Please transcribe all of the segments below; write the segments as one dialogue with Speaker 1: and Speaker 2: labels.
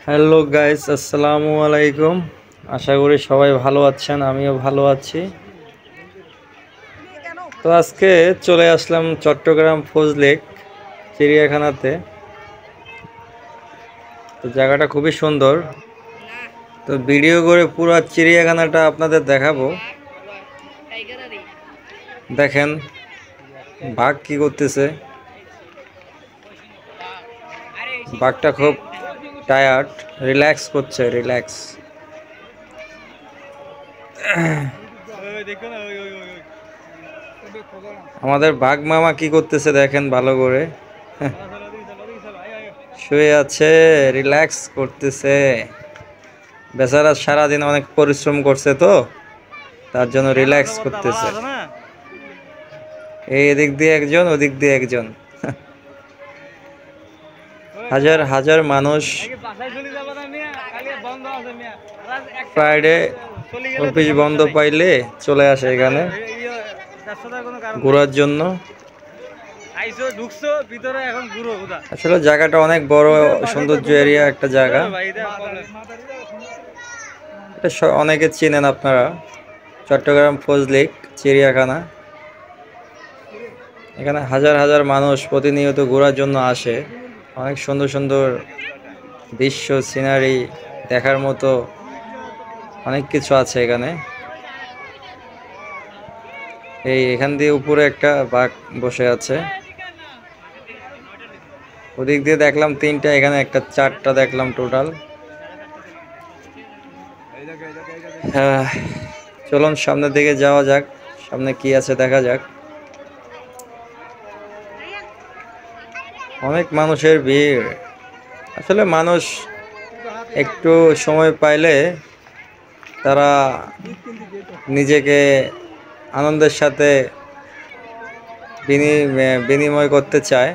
Speaker 1: Hello guys, আসসালামু আলাইকুম। আশা করি সবাই ভালো আছেন, আমিও ভালো আছি। তো আজকে চলে আসলাম চট্টগ্রাম ফজলেক চিড়িয়াখানাতে। তো জায়গাটা খুবই সুন্দর। তো ভিডিও করে পুরো চিড়িয়াখানাটা আপনাদের দেখাবো। দেখেন বাঘ কি করতেছে। বাঘটা খুব টায়ার্ড, রিল্যাক্স করছে, রিল্যাক্স। আমাদের বাঘ মামা কি করতেছে দেখেন ভালো করে। শুয়ে আছে, রিল্যাক্স করতেছে। বেচারা সারাদিন অনেক পরিশ্রম করছে, তো তার জন্য রিল্যাক্স করতেছে। এই এদিক দিয়ে একজন, ওদিক দিয়ে একজন। হাজার হাজার মানুষ ফ্রাইডে অফিস বন্ধ পাইলে চলে আসে এখানে ঘোরার জন্য। আসলে জায়গাটা অনেক বড়, সৌন্দর্য এরিয়া একটা জায়গা। এটা অনেকে চেনেন আপনারা, চট্টগ্রাম ফজলিক চিড়িয়াখানা। এখানে হাজার হাজার মানুষ প্রতিনিয়ত ঘোরার জন্য আসে। অনেক সুন্দর সুন্দর দৃশ্য, সিনারি দেখার মতো অনেক কিছু আছে এখানে। এখান দিয়ে উপরে একটা বাঘ বসে আছে। ওদিক দিয়ে দেখলাম তিনটা, এখানে একটা চারটা দেখলাম টোটাল। চলুন সামনের দিকে যাওয়া যাক, সামনে কি আছে দেখা যাক। অনেক মানুষের ভিড়। আসলে মানুষ একটু সময় পাইলে তারা নিজেকে আনন্দের সাথে বিনিময় করতে চায়।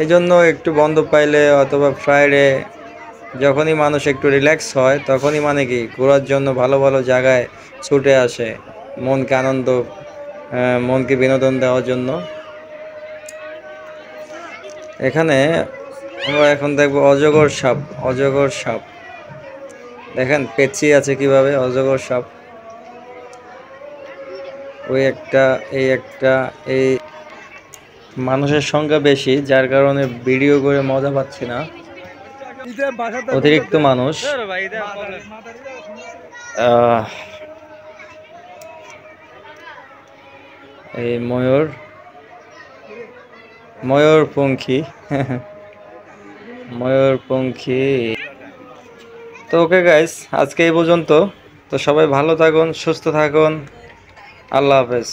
Speaker 1: এই জন্য একটু বন্ধ পাইলে অথবা ফ্রাইডে যখনই মানুষ একটু রিল্যাক্স হয়, তখনই মানে কি ঘোরার জন্য ভালো ভালো জায়গায় ছুটে আসে, মনকে আনন্দ, মনকে বিনোদন দেওয়ার জন্য। এখানে আমরা এখন দেখবো অজগর সাপ। অজগর সাপ দেখেন পেঁচিয়ে আছে কিভাবে, অজগর সাপ। ওই একটা, এই একটা, এই মানুষের সংখ্যা বেশি, যার কারণে ভিডিও করে মজা পাচ্ছি না, অতিরিক্ত মানুষ। এই ময়ূরপঙ্খী। ময়ূরপঙ্খী। তো ওকে গাইস, আজকে এই পর্যন্ত। তো সবাই ভালো থাকুন, সুস্থ থাকুন। আল্লাহ হাফেজ।